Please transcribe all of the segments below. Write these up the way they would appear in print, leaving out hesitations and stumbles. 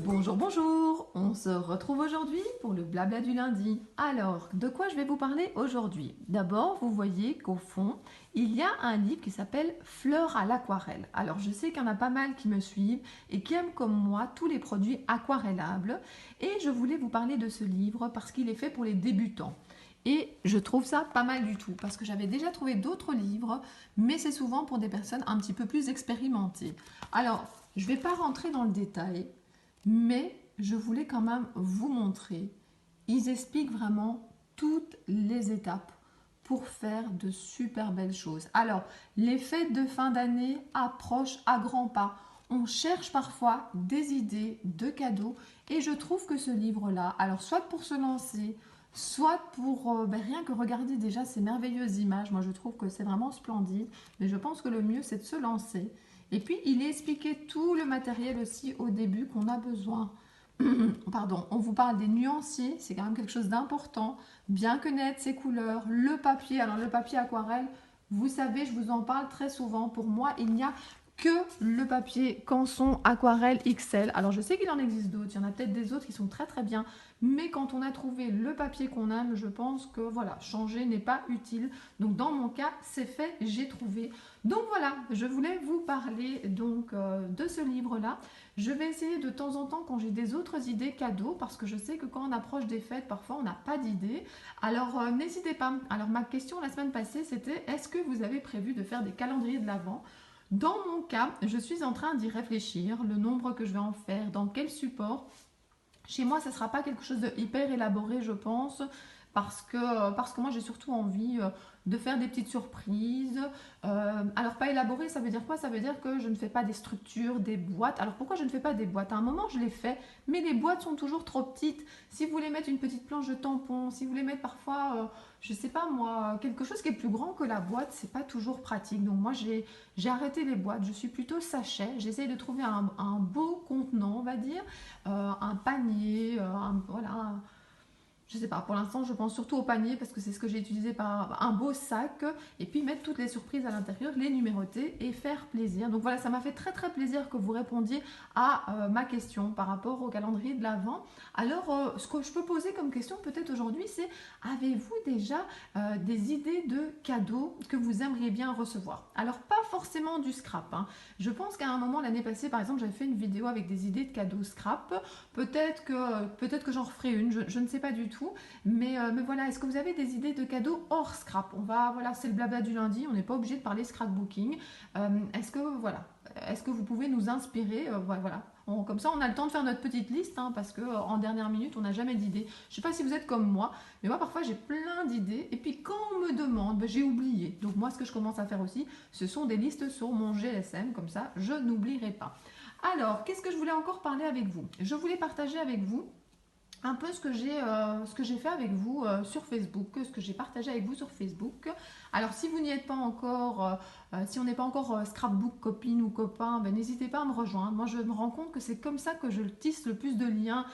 Bonjour, bonjour, on se retrouve aujourd'hui pour le blabla du lundi. Alors, de quoi je vais vous parler aujourd'hui? D'abord, vous voyez qu'au fond, il y a un livre qui s'appelle Fleurs à l'aquarelle. Alors, je sais qu'il y en a pas mal qui me suivent et qui aiment comme moi tous les produits aquarellables. Et je voulais vous parler de ce livre parce qu'il est fait pour les débutants. Et je trouve ça pas mal du tout parce que j'avais déjà trouvé d'autres livres, mais c'est souvent pour des personnes un petit peu plus expérimentées. Alors, je ne vais pas rentrer dans le détail. Mais je voulais quand même vous montrer. Ils expliquent vraiment toutes les étapes pour faire de super belles choses. Alors, les fêtes de fin d'année approchent à grands pas. On cherche parfois des idées de cadeaux et je trouve que ce livre-là, alors soit pour se lancer, soit pour rien que regarder déjà ces merveilleuses images, moi je trouve que c'est vraiment splendide, mais je pense que le mieux c'est de se lancer. Et puis, il est expliqué tout le matériel aussi au début qu'on a besoin. Pardon, on vous parle des nuanciers, c'est quand même quelque chose d'important. Bien connaître ses couleurs, le papier. Alors, le papier aquarelle, vous savez, je vous en parle très souvent. Pour moi, il n'y a que le papier Canson Aquarelle XL. Alors, je sais qu'il en existe d'autres. Il y en a peut-être des autres qui sont très très bien. Mais quand on a trouvé le papier qu'on aime, je pense que voilà, changer n'est pas utile. Donc, dans mon cas, c'est fait, j'ai trouvé. Donc voilà, je voulais vous parler donc de ce livre-là. Je vais essayer de temps en temps quand j'ai des autres idées cadeaux, parce que je sais que quand on approche des fêtes, parfois on n'a pas d'idées. Alors n'hésitez pas. Alors ma question la semaine passée, c'était est-ce que vous avez prévu de faire des calendriers de l'Avent? Dans mon cas, je suis en train d'y réfléchir, le nombre que je vais en faire, dans quel support. Chez moi, ça ne sera pas quelque chose de hyper élaboré, je pense, parce que moi, j'ai surtout envie de faire des petites surprises. Alors, pas élaboré, ça veut dire quoi? Ça veut dire que je ne fais pas des structures, des boîtes. Alors, pourquoi je ne fais pas des boîtes? À un moment, je les fais, mais les boîtes sont toujours trop petites. Si vous voulez mettre une petite planche de tampon, si vous voulez mettre parfois, je ne sais pas moi, quelque chose qui est plus grand que la boîte, c'est pas toujours pratique. Donc, moi, j'ai arrêté les boîtes. Je suis plutôt sachet. J'essaye de trouver un beau contenant, on va dire, un panier, voilà, je sais pas, pour l'instant je pense surtout au panier parce que c'est ce que j'ai utilisé par un beau sac et puis mettre toutes les surprises à l'intérieur, les numéroter et faire plaisir. Donc voilà, ça m'a fait très très plaisir que vous répondiez à ma question par rapport au calendrier de l'Avent. Alors ce que je peux poser comme question peut-être aujourd'hui c'est avez-vous déjà des idées de cadeaux que vous aimeriez bien recevoir? Alors pas forcément du scrap, hein. Je pense qu'à un moment l'année passée par exemple j'avais fait une vidéo avec des idées de cadeaux scrap. Peut-être que j'en referai une, je ne sais pas du tout. Mais voilà, est-ce que vous avez des idées de cadeaux hors scrap? Voilà, c'est le blabla du lundi, on n'est pas obligé de parler scrapbooking. Est-ce que vous pouvez nous inspirer? Voilà. Comme ça, on a le temps de faire notre petite liste, hein, parce qu'en dernière minute, on n'a jamais d'idées. Je ne sais pas si vous êtes comme moi, mais moi, parfois, j'ai plein d'idées. Et puis, quand on me demande, j'ai oublié. Donc, moi, ce que je commence à faire aussi, ce sont des listes sur mon GSM. Comme ça, je n'oublierai pas. Alors, qu'est-ce que je voulais encore parler avec vous? Je voulais partager avec vous un peu ce que j'ai fait avec vous sur Facebook, ce que j'ai partagé avec vous sur Facebook. Alors si vous n'y êtes pas encore, si on n'est pas encore scrapbook copine ou copain, ben, n'hésitez pas à me rejoindre. Moi je me rends compte que c'est comme ça que je tisse le plus de liens.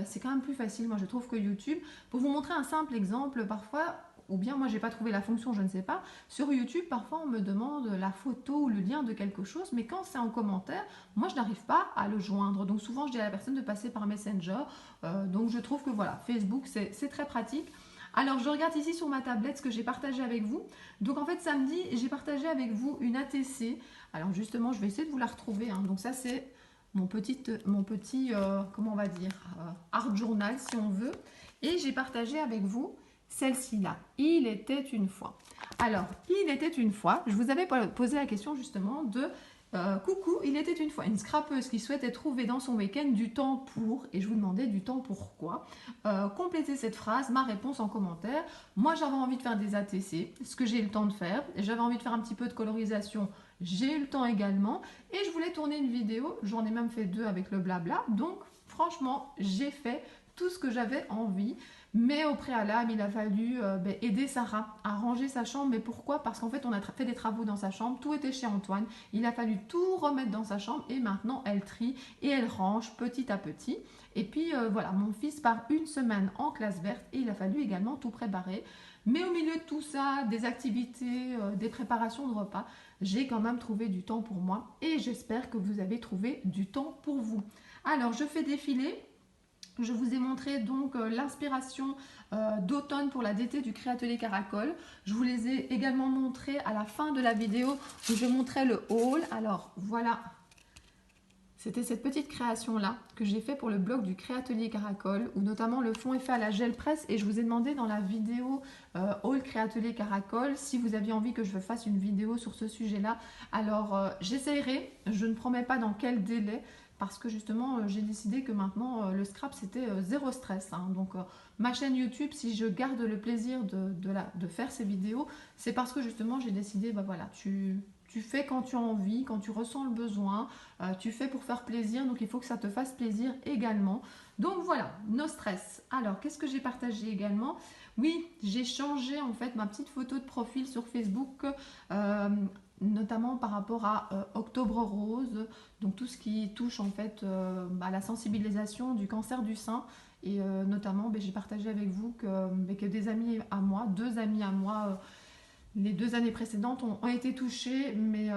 C'est quand même plus facile, moi je trouve, que YouTube. Pour vous montrer un simple exemple, parfois ou bien moi j'ai pas trouvé la fonction, je ne sais pas. Sur YouTube, parfois on me demande la photo ou le lien de quelque chose, mais quand c'est en commentaire, moi je n'arrive pas à le joindre. Donc souvent je dis à la personne de passer par Messenger. Donc je trouve que voilà, Facebook c'est très pratique. Alors je regarde ici sur ma tablette ce que j'ai partagé avec vous. Donc en fait samedi j'ai partagé avec vous une ATC. Alors justement je vais essayer de vous la retrouver, hein. Donc ça c'est mon petit comment on va dire, art journal si on veut. Et j'ai partagé avec vous celle-ci là. Il était une fois. Alors, il était une fois, je vous avais posé la question justement de coucou, il était une fois une scrapeuse qui souhaitait trouver dans son week-end du temps pour, et je vous demandais du temps pourquoi. Complétez cette phrase, ma réponse en commentaire. Moi j'avais envie de faire des ATC, ce que j'ai eu le temps de faire. J'avais envie de faire un petit peu de colorisation, j'ai eu le temps également. Et je voulais tourner une vidéo, j'en ai même fait deux avec le blabla. Donc franchement, j'ai fait tout ce que j'avais envie. Mais au préalable, il a fallu aider Sarah à ranger sa chambre. Mais pourquoi? Parce qu'en fait, on a fait des travaux dans sa chambre. Tout était chez Antoine. Il a fallu tout remettre dans sa chambre. Et maintenant, elle trie et elle range petit à petit. Et puis, voilà, mon fils part une semaine en classe verte. Et il a fallu également tout préparer. Mais au milieu de tout ça, des activités, des préparations de repas, j'ai quand même trouvé du temps pour moi. Et j'espère que vous avez trouvé du temps pour vous. Alors, je fais défiler. Je vous ai montré donc l'inspiration d'automne pour la DT du Créatelier Caracol. Je vous les ai également montrés à la fin de la vidéo où je montrais le haul. Alors voilà, c'était cette petite création là que j'ai fait pour le blog du Créatelier Caracol, où notamment le fond est fait à la gel presse, et je vous ai demandé dans la vidéo haul Créatelier Caracol si vous aviez envie que je fasse une vidéo sur ce sujet là. Alors j'essaierai, je ne promets pas dans quel délai, parce que justement j'ai décidé que maintenant le scrap c'était zéro stress, hein. Donc ma chaîne YouTube, si je garde le plaisir de faire ces vidéos, c'est parce que justement j'ai décidé, bah voilà, tu fais quand tu as envie, quand tu ressens le besoin, tu fais pour faire plaisir, donc il faut que ça te fasse plaisir également. Donc voilà, no stress. Alors qu'est-ce que j'ai partagé également? Oui, j'ai changé en fait ma petite photo de profil sur Facebook, notamment par rapport à Octobre Rose, donc tout ce qui touche en fait à la sensibilisation du cancer du sein. Et notamment, j'ai partagé avec vous que des amis à moi, deux amis à moi, les 2 années précédentes ont été touchées, mais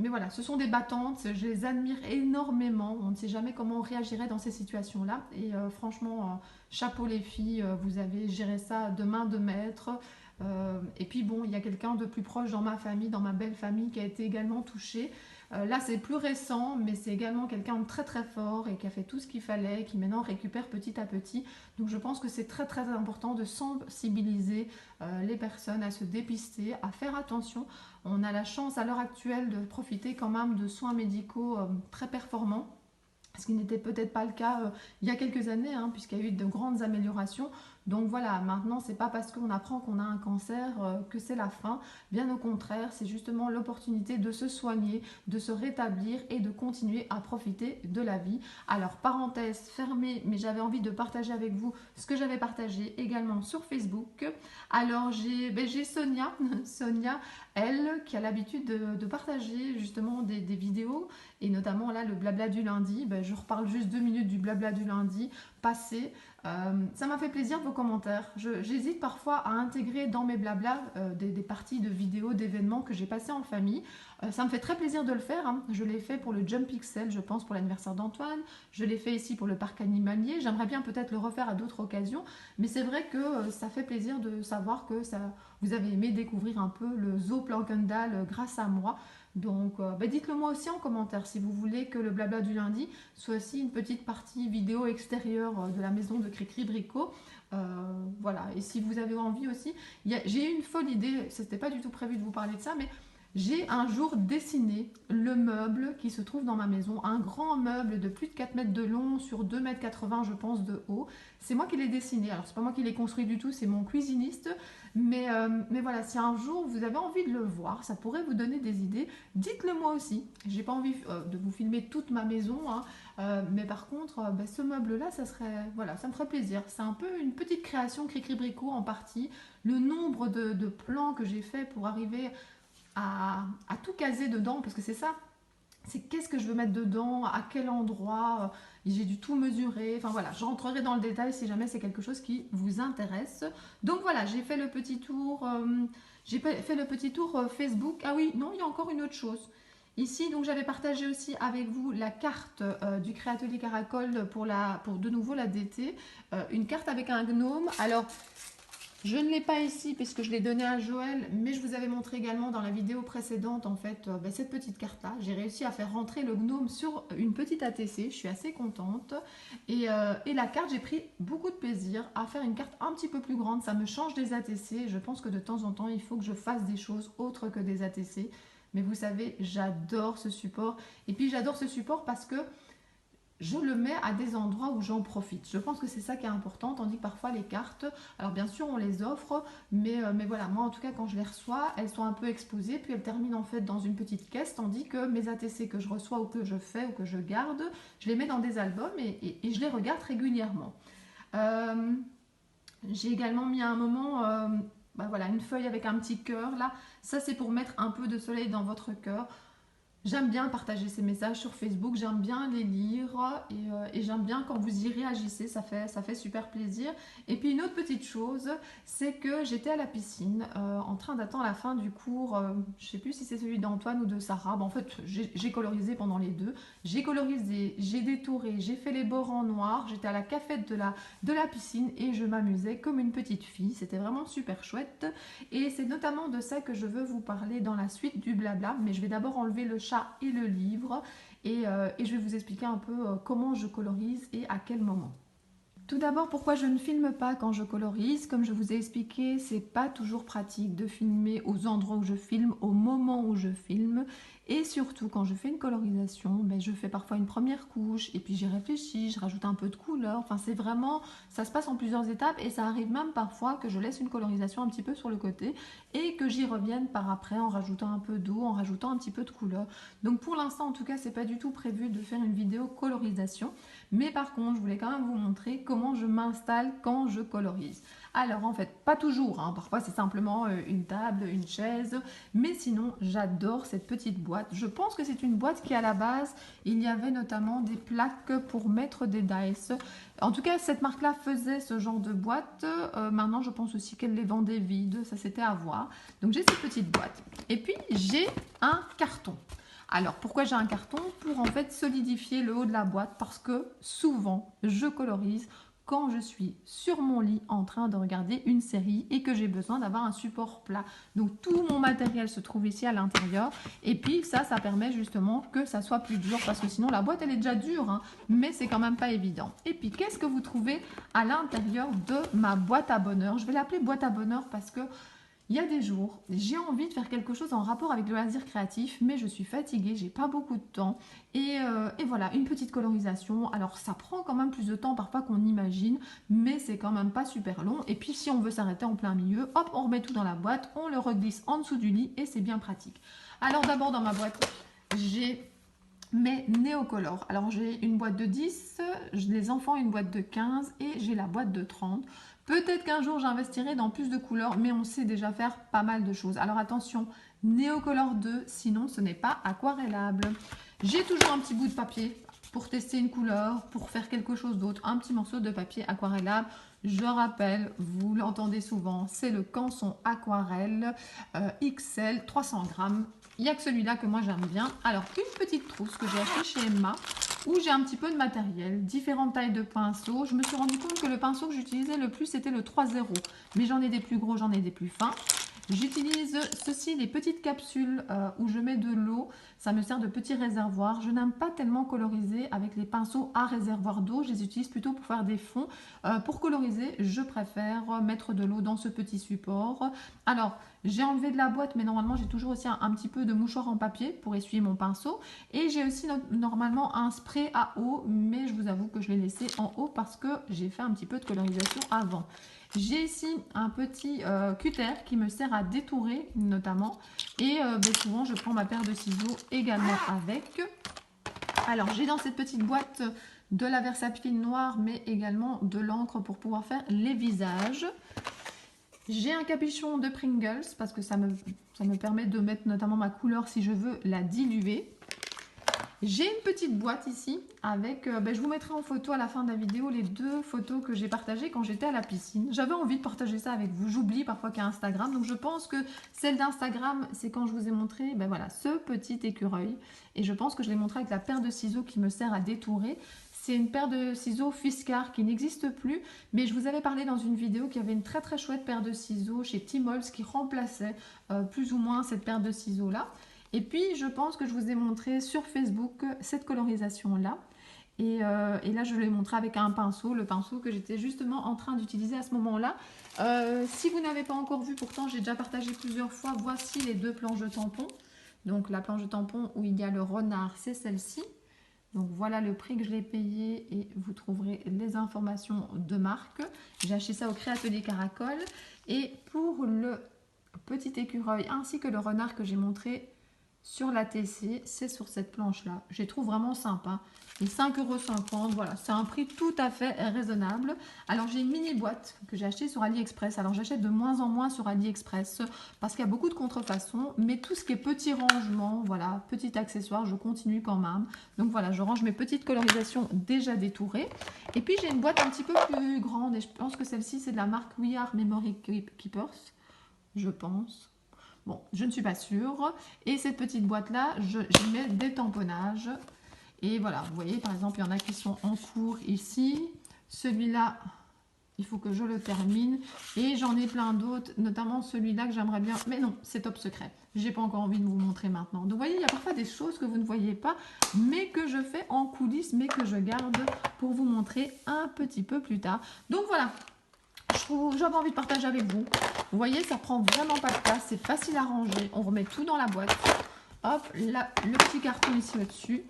voilà, ce sont des battantes, je les admire énormément. On ne sait jamais comment on réagirait dans ces situations-là. Et franchement, chapeau les filles, vous avez géré ça de main de maître. Et puis bon, il y a quelqu'un de plus proche dans ma famille, dans ma belle famille, qui a été également touché. Là, c'est plus récent, mais c'est également quelqu'un de très très fort et qui a fait tout ce qu'il fallait, qui maintenant récupère petit à petit. Donc je pense que c'est très très important de sensibiliser les personnes à se dépister, à faire attention. On a la chance à l'heure actuelle de profiter quand même de soins médicaux très performants, ce qui n'était peut-être pas le cas il y a quelques années, hein, puisqu'il y a eu de grandes améliorations. Donc voilà, maintenant, c'est pas parce qu'on apprend qu'on a un cancer que c'est la fin. Bien au contraire, c'est justement l'opportunité de se soigner, de se rétablir et de continuer à profiter de la vie. Alors, parenthèse fermée, mais j'avais envie de partager avec vous ce que j'avais partagé également sur Facebook. Alors, j'ai Sonia, Sonia, elle, qui a l'habitude de partager justement des vidéos, et notamment là, le blabla du lundi. Je reparle juste 2 minutes du blabla du lundi passé. Ça m'a fait plaisir vos commentaires. J'hésite parfois à intégrer dans mes blablas des parties de vidéos, d'événements que j'ai passés en famille. Ça me fait très plaisir de le faire, hein. Je l'ai fait pour le Jump Pixel, je pense, pour l'anniversaire d'Antoine. Je l'ai fait ici pour le parc animalier. J'aimerais bien peut-être le refaire à d'autres occasions. Mais c'est vrai que ça fait plaisir de savoir que vous avez aimé découvrir un peu le zoo Plankendal grâce à moi. Donc dites-le moi aussi en commentaire si vous voulez que le blabla du lundi soit aussi une petite partie vidéo extérieure de la maison de Cricri Bricot. Voilà, et si vous avez envie aussi, j'ai eu une folle idée, c'était pas du tout prévu de vous parler de ça, mais j'ai un jour dessiné le meuble qui se trouve dans ma maison, un grand meuble de plus de 4 mètres de long sur 2,80 m je pense de haut. C'est moi qui l'ai dessiné, alors c'est pas moi qui l'ai construit du tout, c'est mon cuisiniste, mais voilà, si un jour vous avez envie de le voir, ça pourrait vous donner des idées, dites-le moi aussi. J'ai pas envie de vous filmer toute ma maison, hein, mais par contre, ce meuble-là, voilà, ça me ferait plaisir. C'est un peu une petite création Cricri Bricot en partie. Le nombre de plans que j'ai fait pour arriver à tout caser dedans, parce que c'est ça, c'est qu'est-ce que je veux mettre dedans, à quel endroit, j'ai dû tout mesurer, enfin voilà, je rentrerai dans le détail si jamais c'est quelque chose qui vous intéresse. Donc voilà, j'ai fait le petit tour, Facebook. Ah oui, non, il y a encore une autre chose. Ici, donc j'avais partagé aussi avec vous la carte du Créatelier Caracol pour de nouveau la DT, une carte avec un gnome. Alors, je ne l'ai pas ici puisque je l'ai donné à Joël, mais je vous avais montré également dans la vidéo précédente en fait cette petite carte là. J'ai réussi à faire rentrer le gnome sur une petite ATC, je suis assez contente. Et la carte, j'ai pris beaucoup de plaisir à faire une carte un petit peu plus grande, ça me change des ATC. Je pense que de temps en temps il faut que je fasse des choses autres que des ATC. Mais vous savez, j'adore ce support. Et puis j'adore ce support parce que je le mets à des endroits où j'en profite. Je pense que c'est ça qui est important, tandis que parfois les cartes, alors bien sûr on les offre, mais voilà, moi en tout cas quand je les reçois, elles sont un peu exposées, puis elles terminent en fait dans une petite caisse, tandis que mes ATC que je reçois ou que je fais ou que je garde, je les mets dans des albums et je les regarde régulièrement. J'ai également mis à un moment voilà, une feuille avec un petit cœur là, ça c'est pour mettre un peu de soleil dans votre cœur. J'aime bien partager ces messages sur Facebook, j'aime bien les lire et j'aime bien quand vous y réagissez, ça fait super plaisir. Et puis une autre petite chose, c'est que j'étais à la piscine en train d'attendre la fin du cours, je ne sais plus si c'est celui d'Antoine ou de Sarah, en fait j'ai colorisé pendant les deux. J'ai colorisé, j'ai détouré, j'ai fait les bords en noir, j'étais à la cafette de la piscine et je m'amusais comme une petite fille, c'était vraiment super chouette. Et c'est notamment de ça que je veux vous parler dans la suite du blabla, mais je vais d'abord enlever le chat et le livre et je vais vous expliquer un peu comment je colorise et à quel moment. Tout d'abord, pourquoi je ne filme pas quand je colorise? Comme je vous ai expliqué, c'est pas toujours pratique de filmer aux endroits où je filme, au moment où je filme. Et surtout, quand je fais une colorisation, je fais parfois une première couche et puis j'y réfléchis, je rajoute un peu de couleur. Enfin, c'est vraiment, ça se passe en plusieurs étapes et ça arrive même parfois que je laisse une colorisation un petit peu sur le côté et que j'y revienne par après en rajoutant un peu d'eau, en rajoutant un petit peu de couleur. Donc pour l'instant, en tout cas, c'est pas du tout prévu de faire une vidéo colorisation. Mais par contre, je voulais quand même vous montrer comment je m'installe quand je colorise. Alors en fait, pas toujours, hein. Parfois c'est simplement une table, une chaise, mais sinon j'adore cette petite boîte. Je pense que c'est une boîte qui à la base, il y avait notamment des plaques pour mettre des dice. En tout cas, cette marque-là faisait ce genre de boîte. Maintenant, je pense aussi qu'elle les vendait vides, ça c'était à voir. Donc j'ai cette petite boîte. Et puis j'ai un carton. Alors, pourquoi j'ai un carton? Pour en fait solidifier le haut de la boîte parce que souvent, je colorise quand je suis sur mon lit en train de regarder une série et que j'ai besoin d'avoir un support plat. Donc, tout mon matériel se trouve ici à l'intérieur. Et puis, ça permet justement que ça soit plus dur parce que sinon, la boîte, elle est déjà dure, hein, mais c'est quand même pas évident. Et puis, qu'est-ce que vous trouvez à l'intérieur de ma boîte à bonheur? Je vais l'appeler boîte à bonheur parce que il y a des jours, j'ai envie de faire quelque chose en rapport avec le loisir créatif, mais je suis fatiguée, j'ai pas beaucoup de temps. Et voilà, une petite colorisation. Alors ça prend quand même plus de temps parfois qu'on imagine, mais c'est quand même pas super long. Et puis si on veut s'arrêter en plein milieu, hop, on remet tout dans la boîte, on le reglisse en dessous du lit et c'est bien pratique. Alors d'abord dans ma boîte, j'ai mes néocolores. Alors j'ai une boîte de 10, les enfants une boîte de 15 et j'ai la boîte de 30. Peut-être qu'un jour j'investirai dans plus de couleurs, mais on sait déjà faire pas mal de choses. Alors attention, néocolore 2, sinon ce n'est pas aquarellable. J'ai toujours un petit bout de papier pour tester une couleur, pour faire quelque chose d'autre, un petit morceau de papier aquarellable. Je rappelle, vous l'entendez souvent, c'est le Canson Aquarelle XL 300 grammes. Il n'y a que celui-là que moi j'aime bien. Alors, une petite trousse que j'ai achetée chez Emma, où j'ai un petit peu de matériel, différentes tailles de pinceaux. Je me suis rendu compte que le pinceau que j'utilisais le plus, c'était le 3-0. Mais j'en ai des plus gros, j'en ai des plus fins. J'utilise ceci, des petites capsules où je mets de l'eau. Ça me sert de petit réservoir. Je n'aime pas tellement coloriser avec les pinceaux à réservoir d'eau. Je les utilise plutôt pour faire des fonds. Pour coloriser, je préfère mettre de l'eau dans ce petit support. Alors, j'ai enlevé de la boîte, mais normalement, j'ai toujours aussi un petit peu de mouchoir en papier pour essuyer mon pinceau. Et j'ai aussi normalement un spray à eau, mais je vous avoue que je l'ai laissé en haut parce que j'ai fait un petit peu de colorisation avant. J'ai ici un petit cutter qui me sert à détourer notamment et souvent je prends ma paire de ciseaux également avec. Alors j'ai dans cette petite boîte de la Versapil noire mais également de l'encre pour pouvoir faire les visages. J'ai un capuchon de Pringles parce que ça me permet de mettre notamment ma couleur si je veux la diluer. J'ai une petite boîte ici avec, je vous mettrai en photo à la fin de la vidéo les deux photos que j'ai partagées quand j'étais à la piscine. J'avais envie de partager ça avec vous, j'oublie parfois qu'il y a Instagram, donc je pense que celle d'Instagram, c'est quand je vous ai montré voilà, ce petit écureuil. Et je pense que je l'ai montré avec la paire de ciseaux qui me sert à détourer. C'est une paire de ciseaux Fiskars qui n'existe plus, mais je vous avais parlé dans une vidéo qu'il y avait une très très chouette paire de ciseaux chez Timols qui remplaçait plus ou moins cette paire de ciseaux là. Et puis, je pense que je vous ai montré sur Facebook cette colorisation-là. Et là, je l'ai montré avec un pinceau, le pinceau que j'étais justement en train d'utiliser à ce moment-là. Si vous n'avez pas encore vu, pourtant, j'ai déjà partagé plusieurs fois, voici les deux planches de tampons. Donc, la planche de tampon où il y a le renard, c'est celle-ci. Donc, voilà le prix que je l'ai payé et vous trouverez les informations de marque. J'ai acheté ça au Créatelier Caracol. Et pour le petit écureuil ainsi que le renard que j'ai montré sur la TC, c'est sur cette planche-là. Je les trouve vraiment sympa. Et 5,50 €, voilà, c'est un prix tout à fait raisonnable. Alors j'ai une mini boîte que j'ai achetée sur AliExpress. Alors j'achète de moins en moins sur AliExpress parce qu'il y a beaucoup de contrefaçons. Mais tout ce qui est petit rangement, voilà, petit accessoire, je continue quand même. Donc voilà, je range mes petites colorisations déjà détourées. Et puis j'ai une boîte un petit peu plus grande et je pense que celle-ci c'est de la marque We Are Memory Keepers, je pense. Bon, je ne suis pas sûre. Et cette petite boîte-là, j'y mets des tamponnages. Et voilà, vous voyez, par exemple, il y en a qui sont en cours ici. Celui-là, il faut que je le termine. Et j'en ai plein d'autres, notamment celui-là que j'aimerais bien... Mais non, c'est top secret. J'ai pas encore envie de vous montrer maintenant. Donc, vous voyez, il y a parfois des choses que vous ne voyez pas, mais que je fais en coulisses, mais que je garde pour vous montrer un petit peu plus tard. Donc, voilà. J'avais envie de partager avec vous. Vous voyez, ça prend vraiment pas de place. C'est facile à ranger. On remet tout dans la boîte. Hop, là, le petit carton ici au-dessus.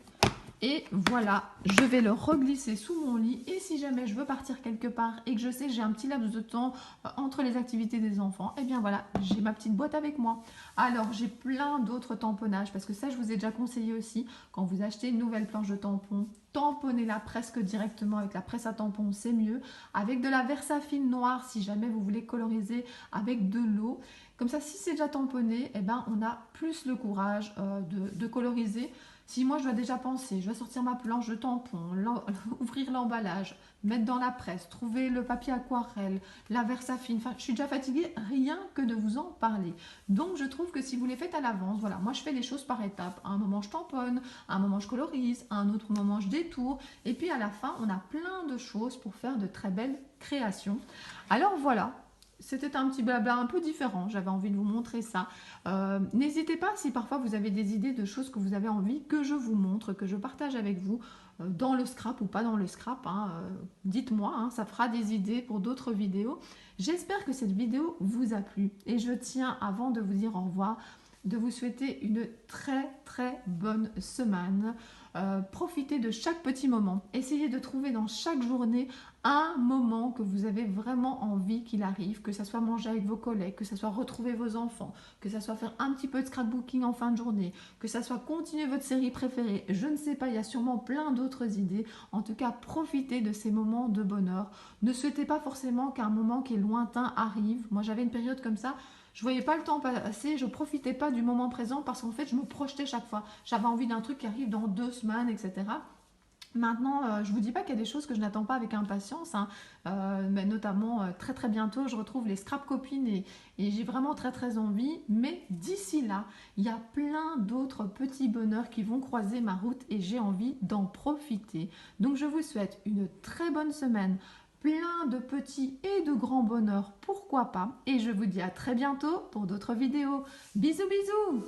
Et voilà, je vais le reglisser sous mon lit. Et si jamais je veux partir quelque part et que je sais que j'ai un petit laps de temps entre les activités des enfants, et bien voilà, j'ai ma petite boîte avec moi. Alors, j'ai plein d'autres tamponnages parce que ça, je vous ai déjà conseillé aussi. Quand vous achetez une nouvelle planche de tampon, tamponnez-la presque directement avec la presse à tampons, c'est mieux. Avec de la Versafine noire, si jamais vous voulez coloriser avec de l'eau. Comme ça, si c'est déjà tamponné, eh ben, on a plus le courage de coloriser. Si moi je dois déjà penser, je vais sortir ma planche de tampon, ouvrir l'emballage, mettre dans la presse, trouver le papier aquarelle, la Versafine, enfin je suis déjà fatiguée rien que de vous en parler. Donc je trouve que si vous les faites à l'avance, voilà, moi je fais les choses par étapes. À un moment je tamponne, à un moment je colorise, à un autre moment je détourne. Et puis à la fin, on a plein de choses pour faire de très belles créations. Alors voilà. C'était un petit blabla un peu différent, j'avais envie de vous montrer ça. N'hésitez pas si parfois vous avez des idées de choses que vous avez envie que je vous montre, que je partage avec vous dans le scrap ou pas dans le scrap. Dites-moi, ça fera des idées pour d'autres vidéos. J'espère que cette vidéo vous a plu et je tiens, avant de vous dire au revoir, de vous souhaiter une très très bonne semaine. Profitez de chaque petit moment. Essayez de trouver dans chaque journée un moment que vous avez vraiment envie qu'il arrive, que ce soit manger avec vos collègues, que ce soit retrouver vos enfants, que ce soit faire un petit peu de scrapbooking en fin de journée, que ce soit continuer votre série préférée. Je ne sais pas, il y a sûrement plein d'autres idées. En tout cas, profitez de ces moments de bonheur. Ne souhaitez pas forcément qu'un moment qui est lointain arrive. Moi, j'avais une période comme ça. Je voyais pas le temps passer, je profitais pas du moment présent parce qu'en fait, je me projetais chaque fois. J'avais envie d'un truc qui arrive dans 2 semaines, etc. Maintenant, je ne vous dis pas qu'il y a des choses que je n'attends pas avec impatience, mais notamment très très bientôt, je retrouve les scrap copines et j'ai vraiment très très envie. Mais d'ici là, il y a plein d'autres petits bonheurs qui vont croiser ma route et j'ai envie d'en profiter. Donc je vous souhaite une très bonne semaine, plein de petits et de grands bonheurs, pourquoi pas. Et je vous dis à très bientôt pour d'autres vidéos. Bisous bisous!